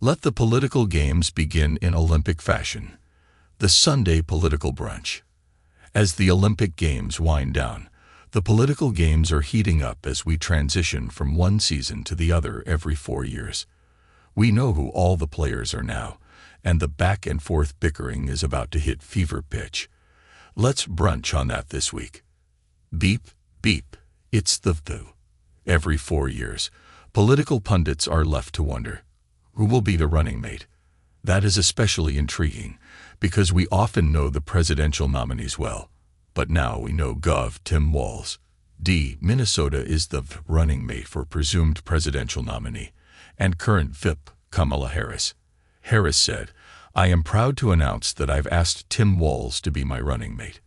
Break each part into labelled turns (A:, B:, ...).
A: Let the political games begin in Olympic fashion. The Sunday Political Brunch. As the Olympic Games wind down, the political games are heating up as we transition from one season to the other every 4 years. We know who all the players are now, and the back-and-forth bickering is about to hit fever pitch. Let's brunch on that this week. Beep, beep, it's the VU. Every 4 years, political pundits are left to wonder, who will be the running mate? That is especially intriguing, because we often know the presidential nominees well. But now we know Gov. Tim Walz. Minnesota is the running mate for presumed presidential nominee, and current VIP, Kamala Harris. Harris said, "I am proud to announce that I've asked Tim Walz to be my running mate."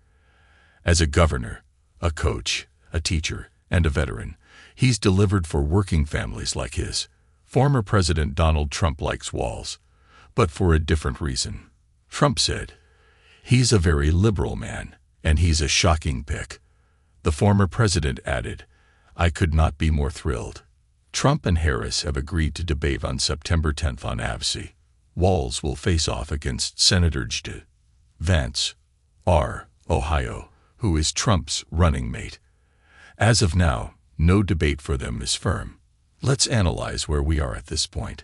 A: As a governor, a coach, a teacher, and a veteran, he's delivered for working families like his. Former President Donald Trump likes Walz, but for a different reason. Trump said, "He's a very liberal man, and he's a shocking pick." The former president added, "I could not be more thrilled." Trump and Harris have agreed to debate on September 10th on AVC. Walz will face off against Senator J.D. Vance, R., Ohio, who is Trump's running mate. As of now, no debate for them is firm. Let's analyze where we are at this point.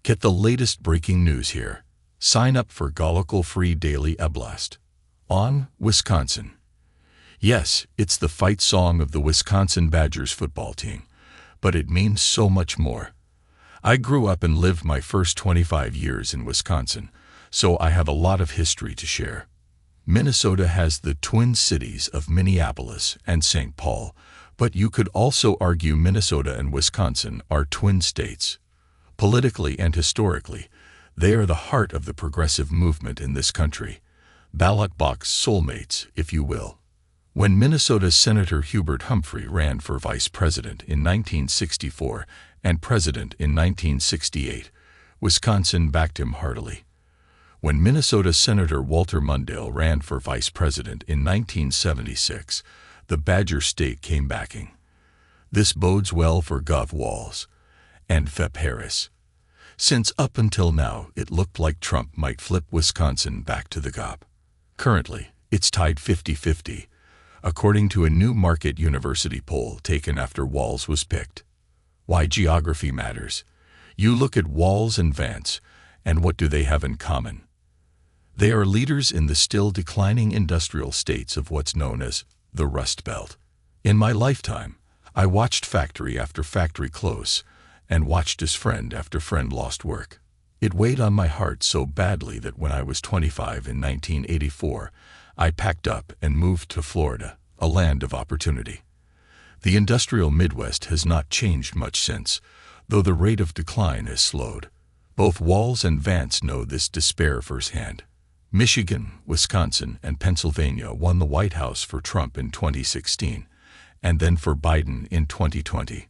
A: Get the latest breaking news here. Sign up for Gallicle-free daily e-blast. On Wisconsin. Yes, it's the fight song of the Wisconsin Badgers football team, but it means so much more. I grew up and lived my first 25 years in Wisconsin, so I have a lot of history to share. Minnesota has the twin cities of Minneapolis and St. Paul, but you could also argue Minnesota and Wisconsin are twin states. Politically and historically, they are the heart of the progressive movement in this country. Ballot box soulmates, if you will. When Minnesota Senator Hubert Humphrey ran for vice president in 1964 and president in 1968, Wisconsin backed him heartily. When Minnesota Senator Walter Mondale ran for vice president in 1976, the Badger State came backing. This bodes well for Gov. Walz and VP Harris, since up until now it looked like Trump might flip Wisconsin back to the Gov. Currently, it's tied 50-50, according to a new Market University poll taken after Walz was picked. Why geography matters. You look at Walz and Vance, and what do they have in common? They are leaders in the still declining industrial states of what's known as the Rust Belt. In my lifetime, I watched factory after factory close and watched as friend after friend lost work. It weighed on my heart so badly that when I was 25 in 1984, I packed up and moved to Florida, a land of opportunity. The industrial Midwest has not changed much since, though the rate of decline has slowed. Both Walz and Vance know this despair firsthand. Michigan, Wisconsin, and Pennsylvania won the White House for Trump in 2016, and then for Biden in 2020.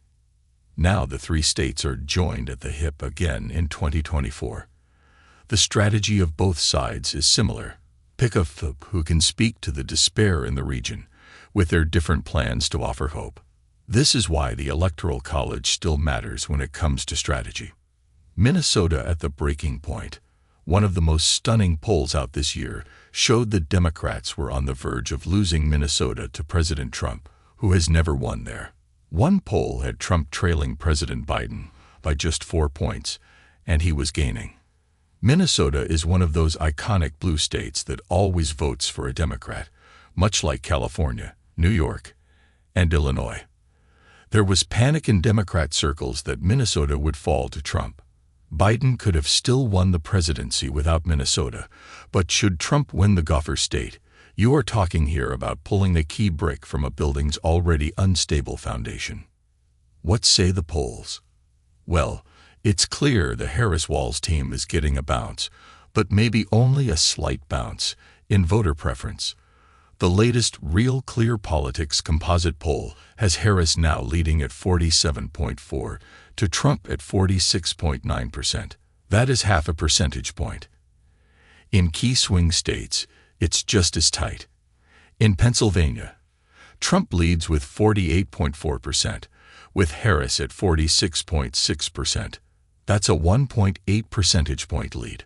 A: Now the 3 states are joined at the hip again in 2024. The strategy of both sides is similar. Pick a VP who can speak to the despair in the region, with their different plans to offer hope. This is why the Electoral College still matters when it comes to strategy. Minnesota at the breaking point. One of the most stunning polls out this year showed that Democrats were on the verge of losing Minnesota to President Trump, who has never won there. One poll had Trump trailing President Biden by just 4 points, and he was gaining. Minnesota is one of those iconic blue states that always votes for a Democrat, much like California, New York, and Illinois. There was panic in Democrat circles that Minnesota would fall to Trump. Biden could have still won the presidency without Minnesota, but should Trump win the Gopher state, you are talking here about pulling the key brick from a building's already unstable foundation. What say the polls? Well, it's clear the Harris-Walz team is getting a bounce, but maybe only a slight bounce, in voter preference. The latest Real Clear Politics composite poll has Harris now leading at 47.4% to Trump at 46.9%. That is half a percentage point. In key swing states, it's just as tight. In Pennsylvania, Trump leads with 48.4%, with Harris at 46.6%. That's a 1.8 percentage point lead.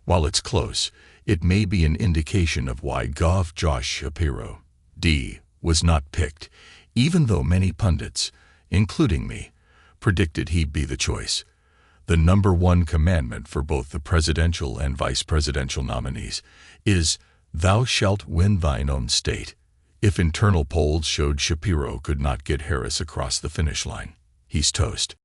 A: While it's close, it may be an indication of why Gov. Josh Shapiro, D., was not picked, even though many pundits, including me, predicted he'd be the choice. The number one commandment for both the presidential and vice presidential nominees is, "Thou shalt win thine own state." If internal polls showed Shapiro could not get Harris across the finish line, he's toast.